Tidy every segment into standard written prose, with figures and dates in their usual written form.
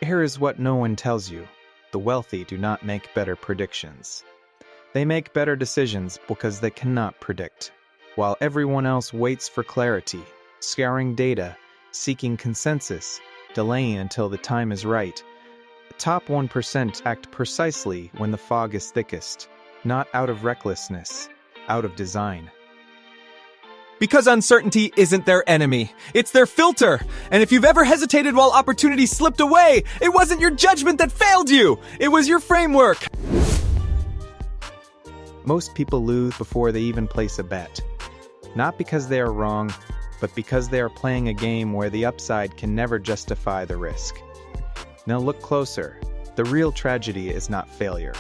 Here is what no one tells you. The wealthy do not make better predictions. They make better decisions because they cannot predict. While everyone else waits for clarity, scouring data, seeking consensus, delaying until the time is right, the top 1% act precisely when the fog is thickest, not out of recklessness, out of design. Because uncertainty isn't their enemy, it's their filter. And if you've ever hesitated while opportunity slipped away, it wasn't your judgment that failed you, it was your framework. Most people lose before they even place a bet. Not because they are wrong, but because they are playing a game where the upside can never justify the risk. Now look closer. The real tragedy is not failure.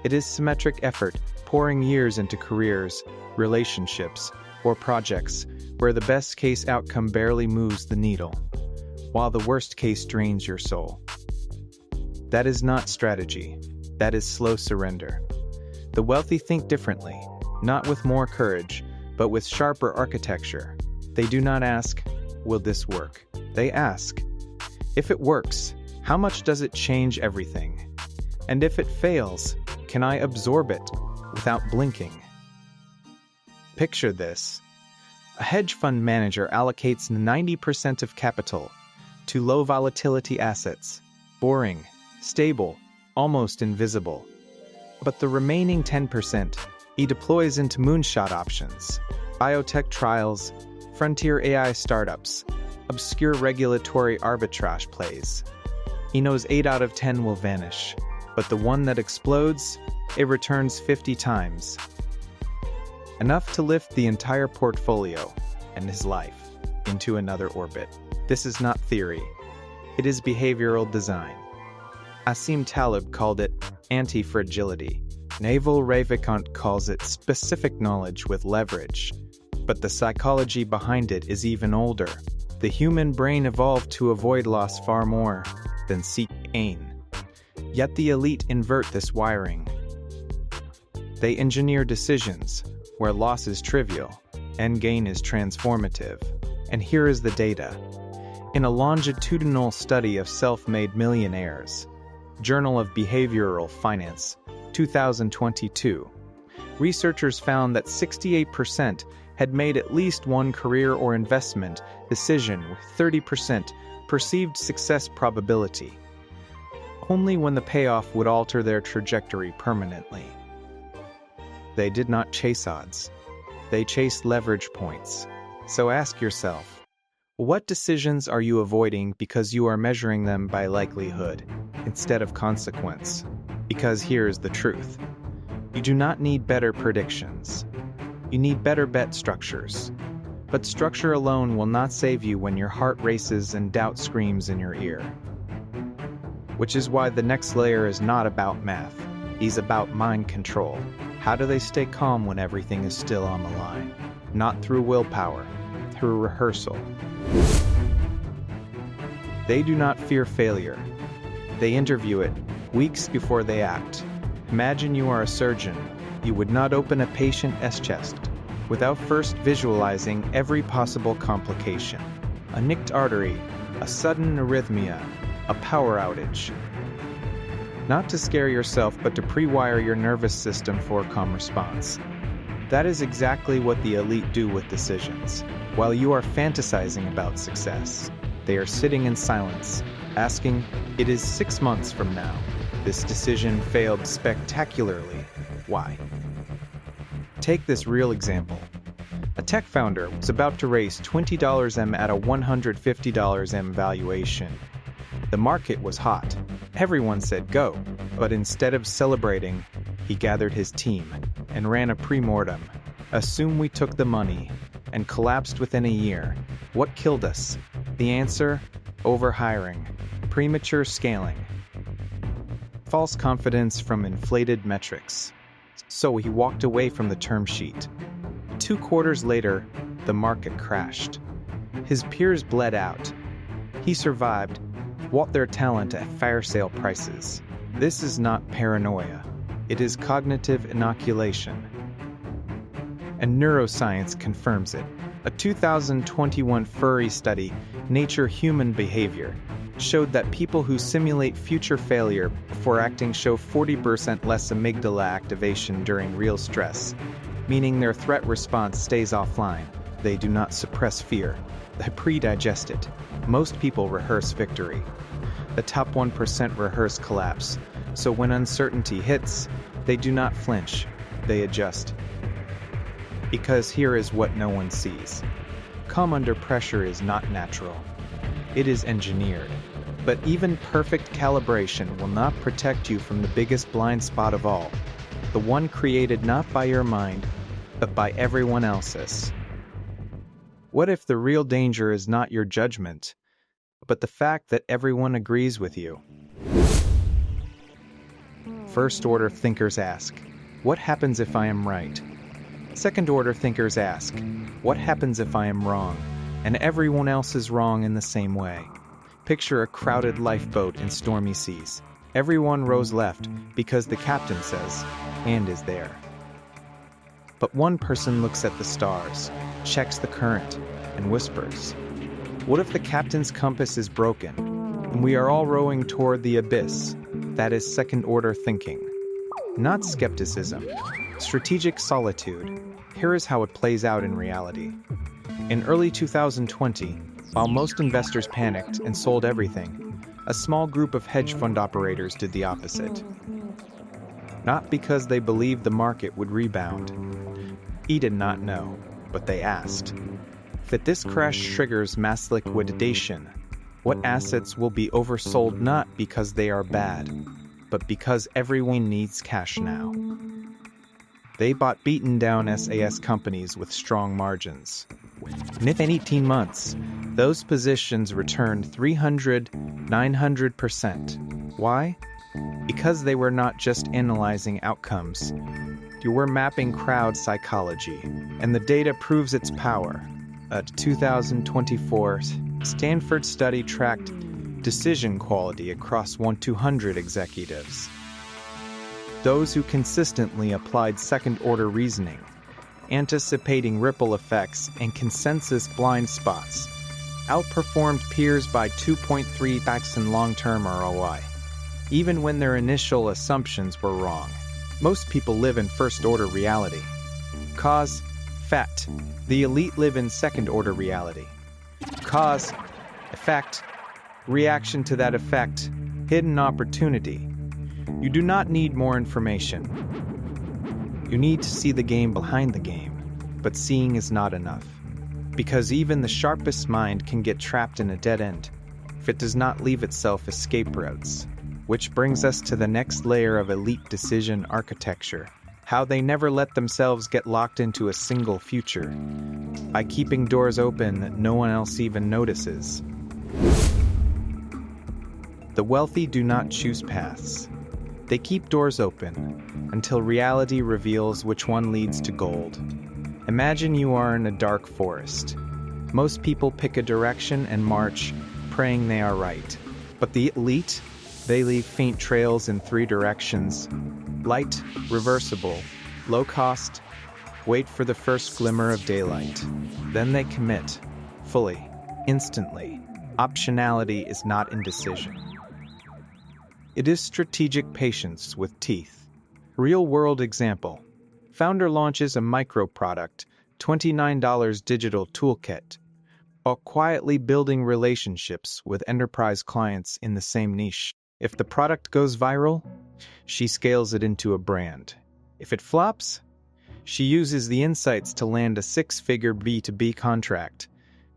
It is symmetric effort, pouring years into careers, relationships, or projects where the best case outcome barely moves the needle, while the worst case drains your soul. That is not strategy. That is slow surrender. The wealthy think differently, not with more courage, but with sharper architecture. They do not ask, will this work? They ask, if it works, how much does it change everything? And if it fails, can I absorb it without blinking? Picture this. A hedge fund manager allocates 90% of capital to low volatility assets, boring, stable, almost invisible. But the remaining 10% he deploys into moonshot options, biotech trials, frontier AI startups, obscure regulatory arbitrage plays. He knows 8 out of 10 will vanish, but the one that explodes, it returns 50 times. Enough to lift the entire portfolio and his life into another orbit. This is not theory. It is behavioral design. Asim Talib called it anti-fragility. Naval Ravikant calls it specific knowledge with leverage. But the psychology behind it is even older. The human brain evolved to avoid loss far more than seek gain. Yet the elite invert this wiring. They engineer decisions where loss is trivial and gain is transformative. And here is the data. In a longitudinal study of self-made millionaires, Journal of Behavioral Finance, 2022, researchers found that 68% had made at least one career or investment decision with 30% perceived success probability, only when the payoff would alter their trajectory permanently. They did not chase odds. They chased leverage points. So ask yourself, what decisions are you avoiding because you are measuring them by likelihood instead of consequence? Because here's the truth. You do not need better predictions. You need better bet structures. But structure alone will not save you when your heart races and doubt screams in your ear. Which is why the next layer is not about math. It's about mind control. How do they stay calm when everything is still on the line? Not through willpower, through rehearsal. They do not fear failure. They interview it weeks before they act. Imagine you are a surgeon. You would not open a patient's chest without first visualizing every possible complication. A nicked artery, a sudden arrhythmia, a power outage. Not to scare yourself, but to pre-wire your nervous system for a calm response. That is exactly what the elite do with decisions. While you are fantasizing about success, they are sitting in silence, asking, it is 6 months from now. This decision failed spectacularly. Why? Take this real example. A tech founder was about to raise $20 at a $150 valuation. The market was hot. Everyone said go, but instead of celebrating, he gathered his team and ran a pre-mortem. Assume we took the money and collapsed within a year. What killed us? The answer? Overhiring, premature scaling, false confidence from inflated metrics. So he walked away from the term sheet. 2 quarters later, the market crashed. His peers bled out. He survived, bought their talent at fire sale prices. This is not paranoia. It is cognitive inoculation. And neuroscience confirms it. A 2021 furry study, Nature Human Behavior, showed that people who simulate future failure before acting show 40% less amygdala activation during real stress, meaning their threat response stays offline. They do not suppress fear. They pre-digest it. Most people rehearse victory. The top 1% rehearse collapse. So when uncertainty hits, they do not flinch. They adjust. Because here is what no one sees. Calm under pressure is not natural. It is engineered. But even perfect calibration will not protect you from the biggest blind spot of all, the one created not by your mind, but by everyone else's. What if the real danger is not your judgment, but the fact that everyone agrees with you? First-order thinkers ask, what happens if I am right? Second-order thinkers ask, what happens if I am wrong? And everyone else is wrong in the same way. Picture a crowded lifeboat in stormy seas. Everyone rows left because the captain says, and is there. But one person looks at the stars, checks the current, and whispers, what if the captain's compass is broken, and we are all rowing toward the abyss? That is second-order thinking. Not skepticism, strategic solitude. Here is how it plays out in reality. In early 2020, while most investors panicked and sold everything, a small group of hedge fund operators did the opposite. Not because they believed the market would rebound. He did not know, but they asked. If this crash triggers mass liquidation, what assets will be oversold not because they are bad, but because everyone needs cash now? They bought beaten-down SAS companies with strong margins. And if in 18 months, those positions returned 900%. Why? Because they were not just analyzing outcomes. You were mapping crowd psychology, and the data proves its power. A 2024 Stanford study tracked decision quality across 200 executives. Those who consistently applied second-order reasoning, anticipating ripple effects and consensus blind spots, outperformed peers by 2.3x in long-term ROI, even when their initial assumptions were wrong. Most people live in first-order reality. Cause, fact. The elite live in second-order reality. Cause, effect, reaction to that effect, hidden opportunity. You do not need more information. You need to see the game behind the game, but seeing is not enough. Because even the sharpest mind can get trapped in a dead end if it does not leave itself escape routes. Which brings us to the next layer of elite decision architecture. How they never let themselves get locked into a single future, by keeping doors open that no one else even notices. The wealthy do not choose paths. They keep doors open until reality reveals which one leads to gold. Imagine you are in a dark forest. Most people pick a direction and march, praying they are right. But the elite, they leave faint trails in 3 directions. Light, reversible, low cost, wait for the first glimmer of daylight. Then they commit, fully, instantly. Optionality is not indecision. It is strategic patience with teeth. Real-world example. Founder launches a micro-product, $29 digital toolkit, while quietly building relationships with enterprise clients in the same niche. If the product goes viral, she scales it into a brand. If it flops, she uses the insights to land a 6-figure B2B contract,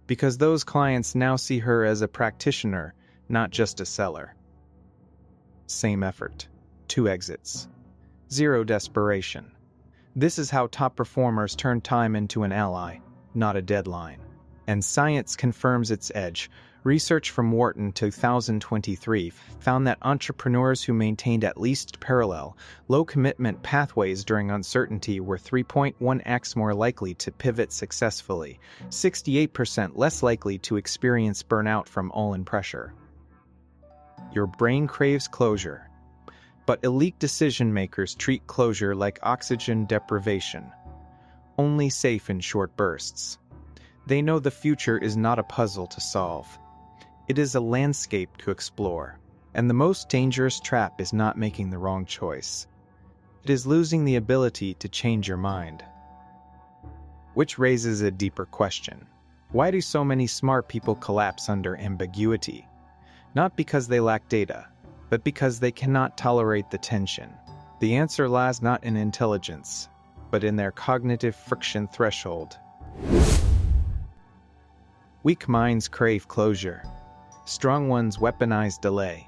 because those clients now see her as a practitioner, not just a seller. Same effort, 2 exits, 0 desperation. This is how top performers turn time into an ally, not a deadline. And science confirms its edge. Research from Wharton 2023 found that entrepreneurs who maintained at least parallel, low-commitment pathways during uncertainty were 3.1x more likely to pivot successfully, 68% less likely to experience burnout from all-in pressure. Your brain craves closure, but elite decision-makers treat closure like oxygen deprivation, only safe in short bursts. They know the future is not a puzzle to solve. It is a landscape to explore, and the most dangerous trap is not making the wrong choice. It is losing the ability to change your mind. Which raises a deeper question. Why do so many smart people collapse under ambiguity? Not because they lack data, but because they cannot tolerate the tension. The answer lies not in intelligence, but in their cognitive friction threshold. Weak minds crave closure. Strong ones weaponize delay.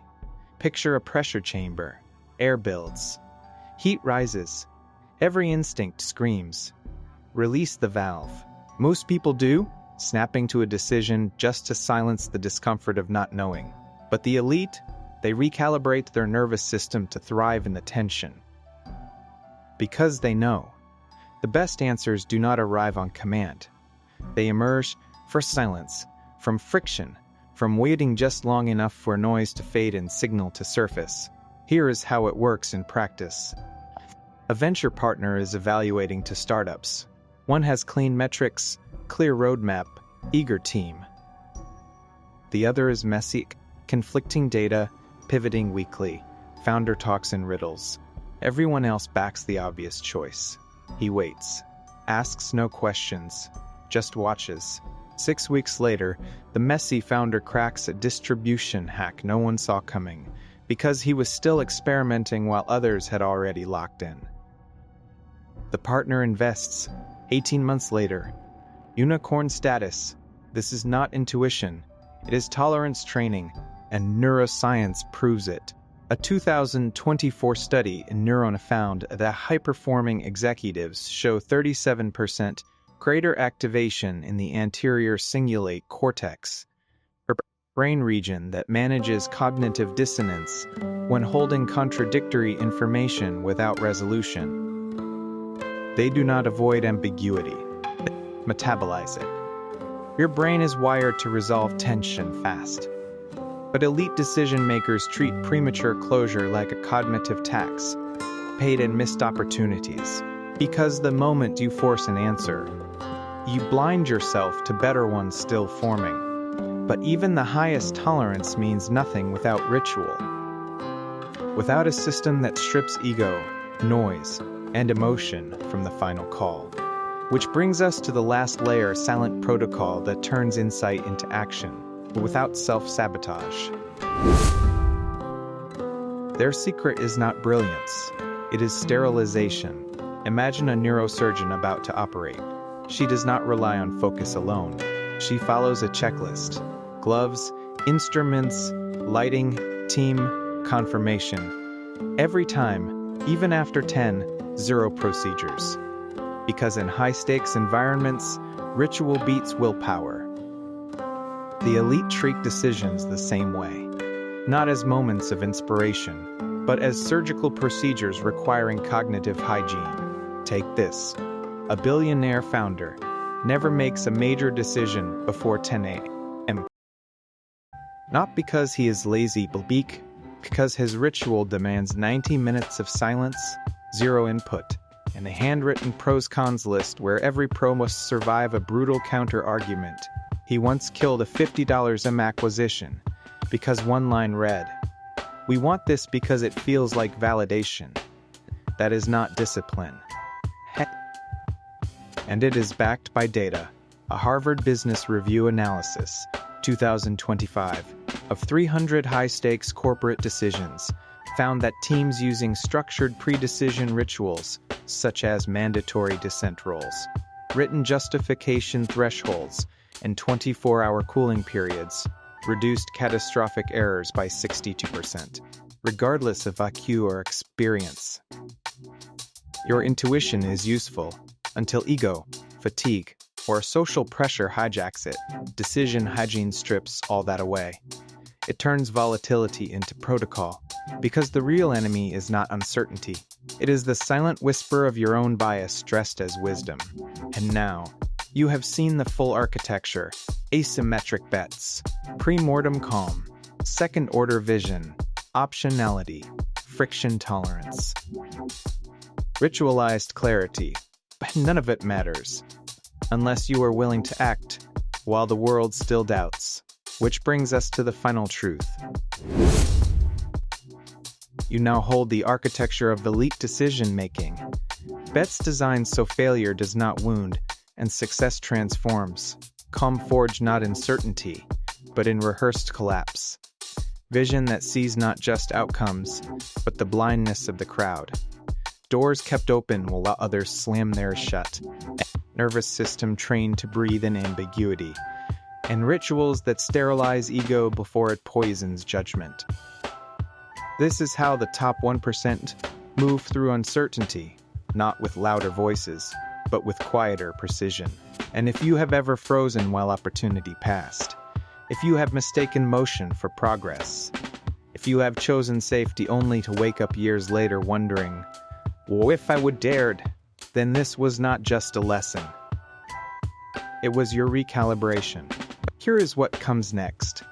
Picture a pressure chamber. Air builds. Heat rises. Every instinct screams. Release the valve. Most people do, snapping to a decision just to silence the discomfort of not knowing. But the elite, they recalibrate their nervous system to thrive in the tension. Because they know. The best answers do not arrive on command. They emerge for silence, from friction, from waiting just long enough for noise to fade and signal to surface. Here is how it works in practice. A venture partner is evaluating to startups. One has clean metrics, clear roadmap, eager team. The other is messy, conflicting data, pivoting weekly, founder talks in riddles. Everyone else backs the obvious choice. He waits, asks no questions, just watches. 6 weeks later, the messy founder cracks a distribution hack no one saw coming, because he was still experimenting while others had already locked in. The partner invests. 18 months later. Unicorn status. This is not intuition. It is tolerance training, and neuroscience proves it. A 2024 study in Neurona found that high-performing executives show 37% greater activation in the anterior cingulate cortex, a brain region that manages cognitive dissonance when holding contradictory information without resolution. They do not avoid ambiguity, they metabolize it. Your brain is wired to resolve tension fast. But elite decision-makers treat premature closure like a cognitive tax, paid in missed opportunities. Because the moment you force an answer, you blind yourself to better ones still forming. But even the highest tolerance means nothing without ritual. Without a system that strips ego, noise, and emotion from the final call. Which brings us to the last layer, silent protocol that turns insight into action, without self-sabotage. Their secret is not brilliance, it is sterilization. Imagine a neurosurgeon about to operate. She does not rely on focus alone. She follows a checklist. Gloves, instruments, lighting, team, confirmation. Every time, even after 0 procedures. Because in high-stakes environments, ritual beats willpower. The elite treat decisions the same way. Not as moments of inspiration, but as surgical procedures requiring cognitive hygiene. Take this. A billionaire founder never makes a major decision before 10 a.m. Not because he is lazy, but because his ritual demands 90 minutes of silence, 0 input, and a handwritten pros-cons list where every pro must survive a brutal counter-argument. He once killed a $50 M acquisition because one line read, "We want this because it feels like validation." That is not discipline. And it is backed by data. A Harvard Business Review analysis, 2025, of 300 high-stakes corporate decisions found that teams using structured pre-decision rituals, such as mandatory dissent roles, written justification thresholds, and 24-hour cooling periods, reduced catastrophic errors by 62%, regardless of IQ or experience. Your intuition is useful until ego, fatigue, or social pressure hijacks it. Decision hygiene strips all that away. It turns volatility into protocol, because the real enemy is not uncertainty. It is the silent whisper of your own bias dressed as wisdom. And now, you have seen the full architecture: asymmetric bets, pre-mortem calm, second-order vision, optionality, friction tolerance. Ritualized clarity, but none of it matters, unless you are willing to act while the world still doubts. Which brings us to the final truth. You now hold the architecture of elite decision-making. Bets designed so failure does not wound, and success transforms. Calm forged not in certainty, but in rehearsed collapse. Vision that sees not just outcomes, but the blindness of the crowd. Doors kept open while others slam theirs shut. Nervous system trained to breathe in ambiguity. And rituals that sterilize ego before it poisons judgment. This is how the top 1% move through uncertainty, not with louder voices, but with quieter precision. And if you have ever frozen while opportunity passed, if you have mistaken motion for progress, if you have chosen safety only to wake up years later wondering, well, if I would dared, then this was not just a lesson. It was your recalibration. Here is what comes next.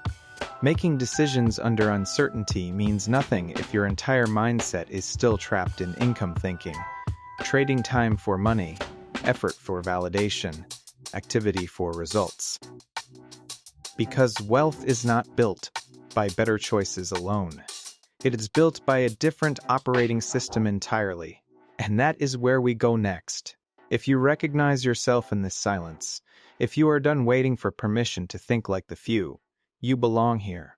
Making decisions under uncertainty means nothing if your entire mindset is still trapped in income thinking, trading time for money, effort for validation, activity for results. Because wealth is not built by better choices alone. It is built by a different operating system entirely. And that is where we go next. If you recognize yourself in this silence, if you are done waiting for permission to think like the few, you belong here.